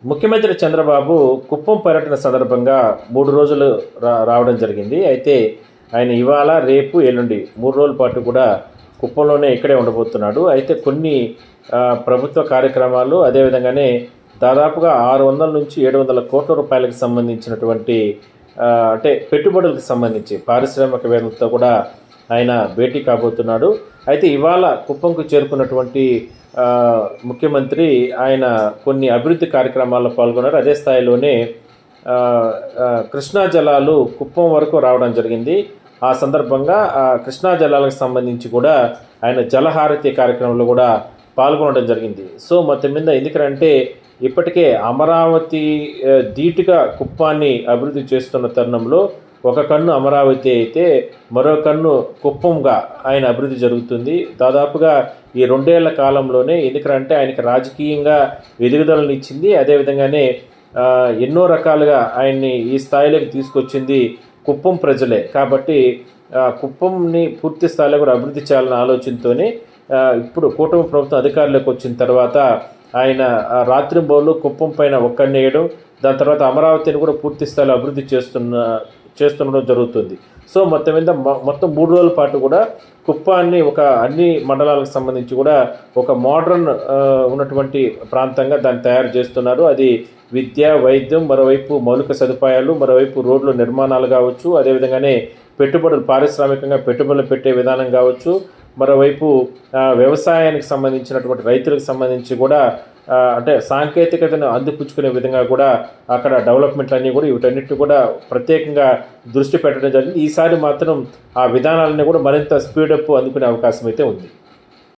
ముఖ్యమంత్రి చంద్రబాబు కుప్పం పర్యటన సందర్భంగా 3 రోజులు రావడం జరిగింది. అయితే ఆయన ఇవాళ, రేపు, ఎల్లుండి 3 రోజుల పాటు కూడా కుప్పంలోనే ఇక్కడే ఉండబోతున్నాడు. అయితే కొన్ని ప్రభుత్వ కార్యక్రమాలు అదేవిధంగానే దాదాపుగా 600 నుంచి 700 కోట్ల రూపాయలకు సంబంధించినటువంటి అంటే పెట్టుబడులకు సంబంధించి పారిశ్రామికవేత్తలతో కూడా ఆయన భేటీ కాబోతున్నాడు. అయితే ఇవాళ కుప్పంకు చేరుకున్నటువంటి ముఖ్యమంత్రి ఆయన కొన్ని అభివృద్ధి కార్యక్రమాల్లో పాల్గొన్నారు. అదే స్థాయిలోనే కృష్ణా జలాలు కుప్పం వరకు రావడం జరిగింది. ఆ సందర్భంగా కృష్ణా జలాలకు సంబంధించి కూడా ఆయన జలహారతి కార్యక్రమంలో కూడా పాల్గొనడం జరిగింది. సో మొత్తం మీద ఎందుకంటే ఇప్పటికే అమరావతి ధీటుగా కుప్పాన్ని అభివృద్ధి చేస్తున్న తరుణంలో ఒక కన్ను అమరావతి అయితే మరో కన్ను కుప్పంగా ఆయన అభివృద్ధి జరుగుతుంది. దాదాపుగా ఈ 2 ఏళ్ల కాలంలోనే ఎందుకంటే ఆయనకి రాజకీయంగా ఎదుగుదలను ఇచ్చింది. అదేవిధంగానే ఎన్నో రకాలుగా ఆయన్ని ఈ స్థాయిలోకి తీసుకొచ్చింది కుప్పం ప్రజలే. కాబట్టి కుప్పంని పూర్తి స్థాయిలో కూడా అభివృద్ధి చేయాలన్న ఆలోచనతోనే ఇప్పుడు కూటమి ప్రభుత్వం అధికారంలోకి వచ్చిన తర్వాత ఆయన రాత్రింబౌళ్ళు కుప్పం పైన ఒక్కన్నేయడం, దాని తర్వాత అమరావతిని కూడా పూర్తి స్థాయిలో అభివృద్ధి చేస్తుండడం జరుగుతుంది. సో మొత్తం మీద మొత్తం 3 రోజుల పాటు కూడా కుప్పాన్ని అన్ని మండలాలకు సంబంధించి కూడా ఒక మోడర్న్ ఉన్నటువంటి ప్రాంతంగా దాన్ని తయారు చేస్తున్నారు. అది విద్య, వైద్యం, మరోవైపు మౌలిక సదుపాయాలు, మరోవైపు రోడ్ల నిర్మాణాలు కావచ్చు, అదేవిధంగానే పారిశ్రామికంగా పెట్టుబడులు పెట్టే విధానం కావచ్చు, మరోవైపు వ్యవసాయానికి సంబంధించినటువంటి రైతులకు సంబంధించి కూడా అంటే సాంకేతికతను అందిపుచ్చుకునే విధంగా కూడా అక్కడ డెవలప్మెంట్ అన్నీ కూడా వీటన్నిటి కూడా ప్రత్యేకంగా దృష్టి పెట్టడం జరిగింది. ఈసారి మాత్రం ఆ విధానాలన్నీ కూడా మరింత స్పీడప్ అందుకునే అవకాశం అయితే ఉంది.